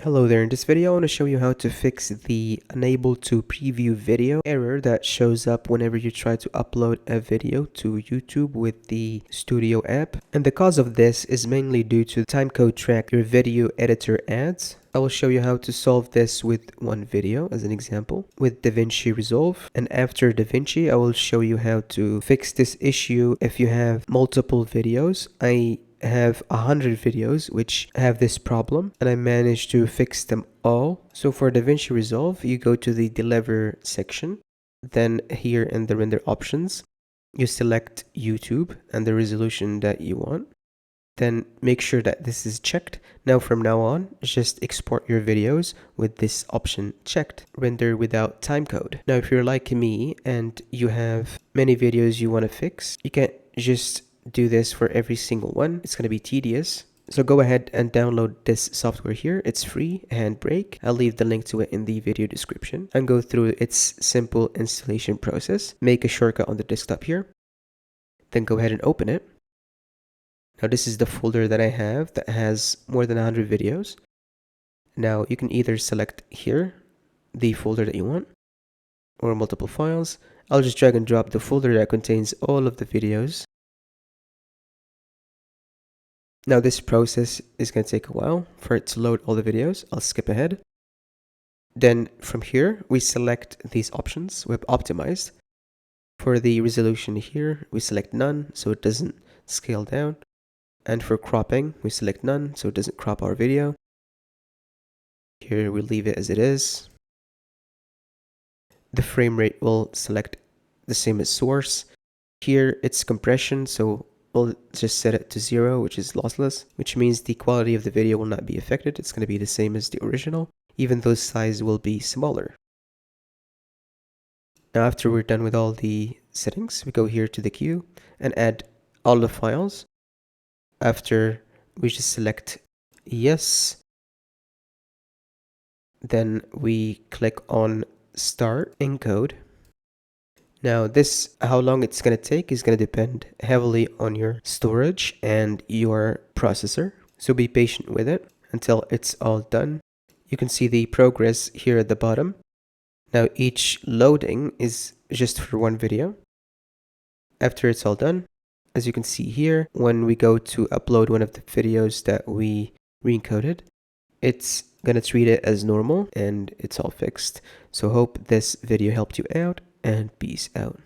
Hello there, in this video I want to show you how to fix the unable to preview video error that shows up whenever you try to upload a video to YouTube with the Studio app. And the cause of this is mainly due to timecode track your video editor adds. I will show you how to solve this with one video as an example with DaVinci Resolve. And after DaVinci I will show you how to fix this issue if you have multiple videos. I have 100 videos which have this problem and I managed to fix them all. So for DaVinci Resolve, you go to the deliver section, then here in the render options you select YouTube and the resolution that you want, then make sure that this is checked. Now from now on, just export your videos with this option checked, render without timecode. Now if you're like me and you have many videos you want to fix, you can't just do this for every single one. It's going to be tedious. So go ahead and download this software here. It's free, Handbrake. I'll leave the link to it in the video description and go through its simple installation process. Make a shortcut on the desktop here. Then go ahead and open it. Now this is the folder that I have that has more than 100 videos. Now you can either select here the folder that you want or multiple files. I'll just drag and drop the folder that contains all of the videos. Now this process is going to take a while for it to load all the videos. I'll skip ahead. Then from here, we select these options, web optimized. For the resolution here, we select none, so it doesn't scale down. And for cropping, we select none, so it doesn't crop our video. Here we leave it as it is. The frame rate will select the same as source. Here it's compression, so we'll just set it to 0, which is lossless, which means the quality of the video will not be affected. It's going to be the same as the original, even though size will be smaller. Now after we're done with all the settings, we go here to the queue and add all the files. After we just select yes, then we click on start encode. Now this, how long it's going to take is going to depend heavily on your storage and your processor. So be patient with it until it's all done. You can see the progress here at the bottom. Now each loading is just for one video. After it's all done, as you can see here, when we go to upload one of the videos that we re-encoded, it's going to treat it as normal and it's all fixed. So hope this video helped you out. And peace out.